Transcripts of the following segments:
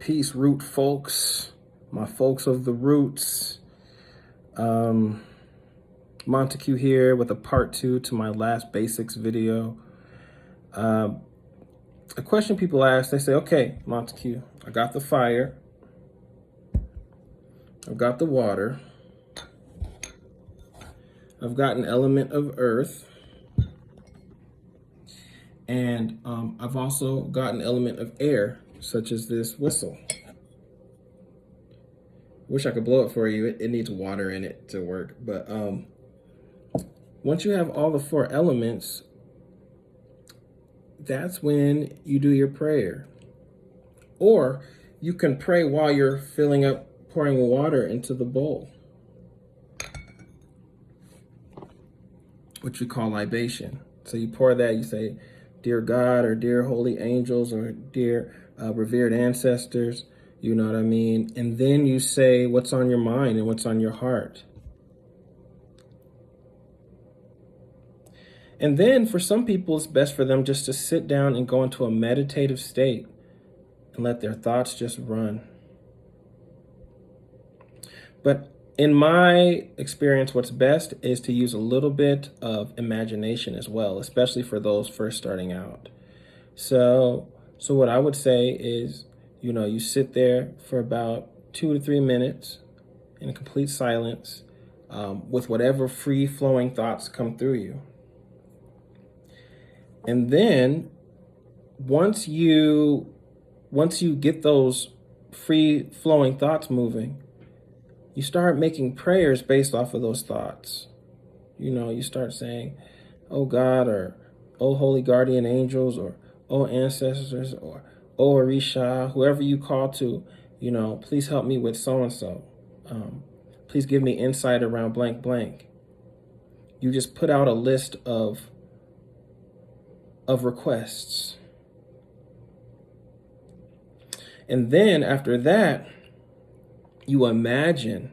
Peace, root folks, my folks of the roots. Montague here with a part 2 to my last basics video. A question people ask, they say, okay, Montague, I got the fire, I've got the water, I've got an element of earth, and I've also got an element of air, such as this whistle. Wish I could blow it for you. It needs water in it to work. But once you have all the 4 elements, that's when you do your prayer. Or you can pray while you're pouring water into the bowl, which we call libation. So you pour that, you say, dear God, or dear holy angels, or dear revered ancestors, you know what I mean? And then you say what's on your mind and what's on your heart. And then for some people, it's best for them just to sit down and go into a meditative state and let their thoughts just run. But in my experience, what's best is to use a little bit of imagination as well, especially for those first starting out. So what I would say is, you sit there for about 2 to 3 minutes in complete silence with whatever free-flowing thoughts come through you. And then once you get those free-flowing thoughts moving, you start making prayers based off of those thoughts. You start saying, oh God, or oh holy guardian angels, or oh ancestors, or oh Orisha, whoever you call to, please help me with so-and-so. Please give me insight around blank blank. You just put out a list of requests. And then after that, you imagine.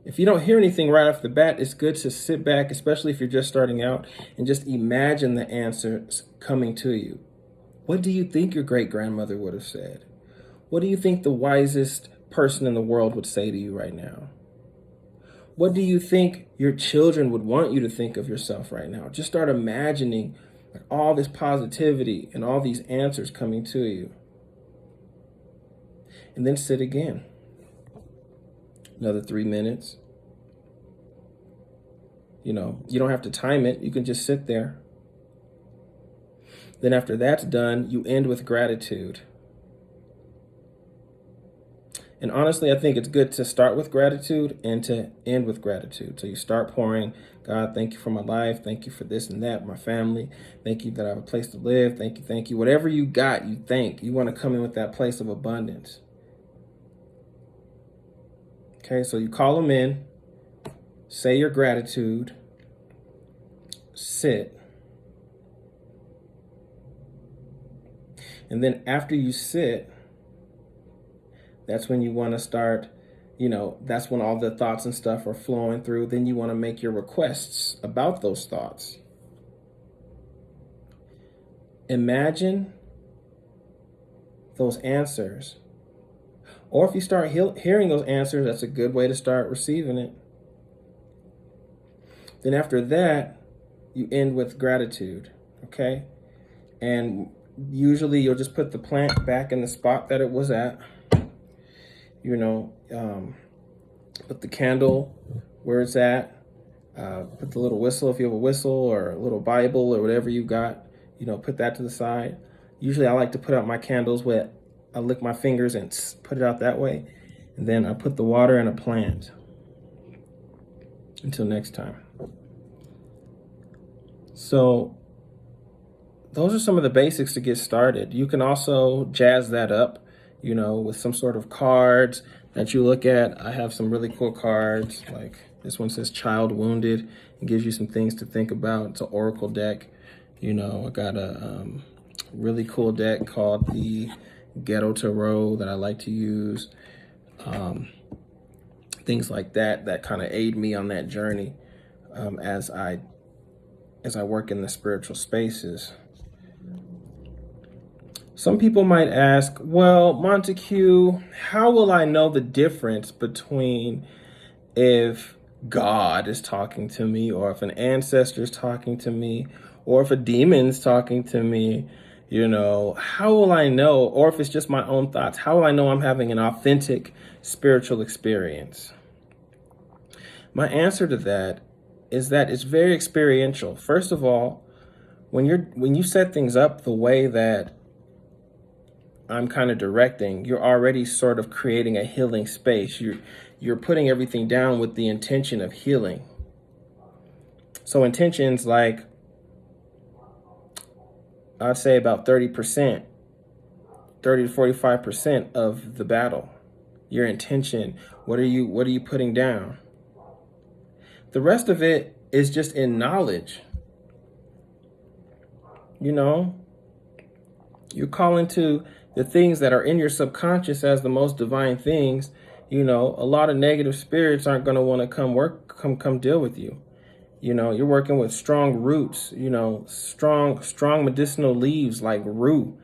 If you don't hear anything right off the bat, it's good to sit back, especially if you're just starting out, and just imagine the answers coming to you. What do you think your great-grandmother would have said? What do you think the wisest person in the world would say to you right now? What do you think your children would want you to think of yourself right now? Just start imagining all this positivity and all these answers coming to you. And then sit again. Another 3 minutes. You don't have to time it. You can just sit there. Then after that's done, you end with gratitude. And honestly, I think it's good to start with gratitude and to end with gratitude. So you start pouring, God, thank you for my life. Thank you for this and that, my family. Thank you that I have a place to live. Thank you. Whatever you got, you thank. You want to come in with that place of abundance. Okay, so you call them in, say your gratitude, sit. And then after you sit, that's when you want to start, that's when all the thoughts and stuff are flowing through. Then you want to make your requests about those thoughts. Imagine those answers. Or if you start hearing those answers, that's a good way to start receiving it. Then after that, you end with gratitude, okay? And usually you'll just put the plant back in the spot that it was at. Put the candle where it's at. Put the little whistle, if you have a whistle, or a little Bible, or whatever you got, put that to the side. Usually I like to put out my candles where I lick my fingers and put it out that way. And then I put the water in a plant. Until next time. So those are some of the basics to get started. You can also jazz that up, with some sort of cards that you look at. I have some really cool cards. Like this one says Child Wounded. It gives you some things to think about. It's an oracle deck. I got a really cool deck called the Ghetto Tarot that I like to use. Things like that kind of aid me on that journey as I work in the spiritual spaces. Some people might ask, well, Montague, how will I know the difference between if God is talking to me, or if an ancestor is talking to me, or if a demon's talking to me? How will I know? Or if it's just my own thoughts, how will I know I'm having an authentic spiritual experience? My answer to that is that it's very experiential. First of all, when you set things up the way that I'm kind of directing, you're already sort of creating a healing space. You're putting everything down with the intention of healing. So intentions, like, I'd say about 30%, 30 to 45% of the battle. Your intention, what are you putting down? The rest of it is just in knowledge. You're calling to the things that are in your subconscious as the most divine things. A lot of negative spirits aren't going to want to come deal with you. You're working with strong roots, strong medicinal leaves like rue,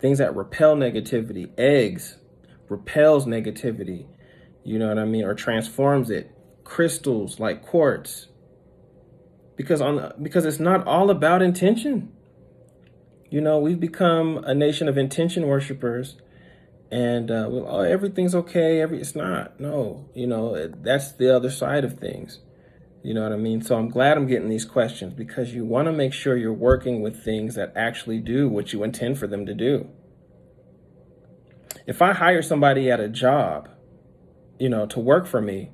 things that repel negativity. Eggs repels negativity, or transforms it. Crystals like quartz, because it's not all about intention. We've become a nation of intention worshipers, and everything's okay. It's not. No, that's the other side of things. You know what I mean? So I'm glad I'm getting these questions, because you want to make sure you're working with things that actually do what you intend for them to do. If I hire somebody at a job, to work for me,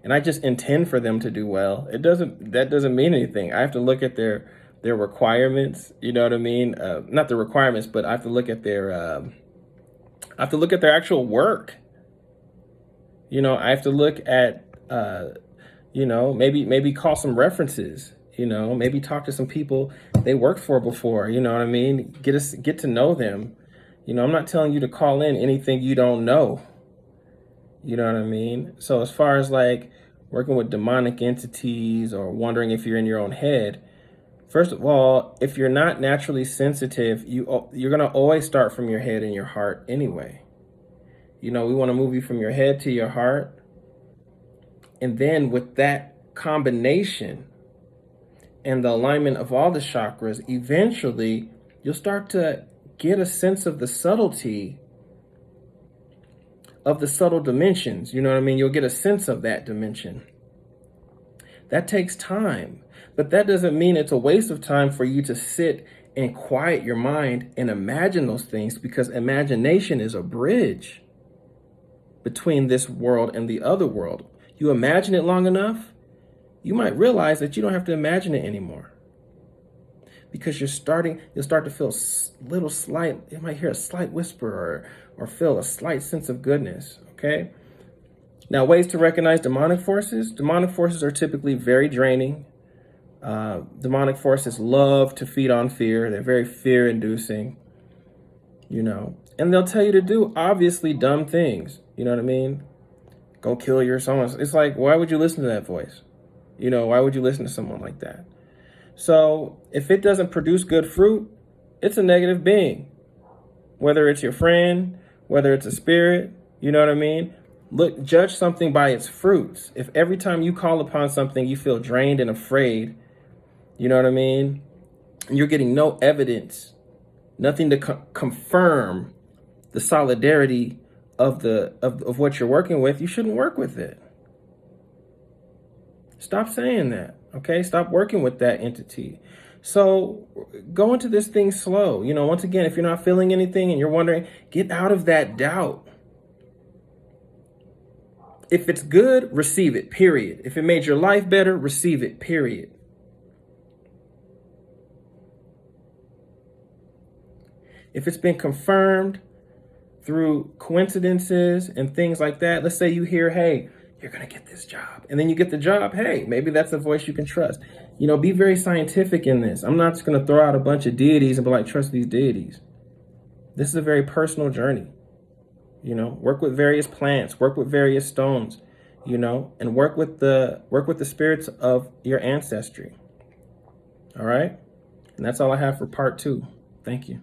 and I just intend for them to do well, that doesn't mean anything. I have to look at their requirements, you know what I mean? Not the requirements, but I have to look at their actual work. I have to look at maybe call some references, maybe talk to some people they worked for before, you know what I mean? Get to know them. I'm not telling you to call in anything you don't know. You know what I mean? So as far as like working with demonic entities or wondering if you're in your own head, first of all, if you're not naturally sensitive, you're going to always start from your head and your heart anyway. We want to move you from your head to your heart. And then with that combination and the alignment of all the chakras, eventually you'll start to get a sense of the subtlety of the subtle dimensions. You know what I mean? You'll get a sense of that dimension. That takes time, but that doesn't mean it's a waste of time for you to sit and quiet your mind and imagine those things, because imagination is a bridge between this world and the other world. You imagine it long enough, you might realize that you don't have to imagine it anymore, because you'll start to feel you might hear a slight whisper or feel a slight sense of goodness. Okay. Now, ways to recognize demonic forces. Demonic forces are typically very draining. Demonic forces love to feed on fear. They're very fear inducing, and they'll tell you to do obviously dumb things. You know what I mean? Go kill your someone. It's like, why would you listen to that voice? Why would you listen to someone like that? So if it doesn't produce good fruit, it's a negative being. Whether it's your friend, whether it's a spirit, you know what I mean? Judge something by its fruits. If every time you call upon something you feel drained and afraid, you know what I mean? And you're getting no evidence, nothing to confirm the solidarity of what you're working with, you shouldn't work with it. Stop saying that, okay? Stop working with that entity. So go into this thing slow. Once again, if you're not feeling anything and you're wondering, get out of that doubt. If it's good, receive it, period. If it made your life better, receive it, period. If it's been confirmed through coincidences and things like that, let's say you hear, hey, you're going to get this job, and then you get the job. Hey, maybe that's a voice you can trust. Be very scientific in this. I'm not just going to throw out a bunch of deities and be like, trust these deities. This is a very personal journey. Work with various plants, work with various stones, and work with the spirits of your ancestry. All right. And that's all I have for part 2. Thank you.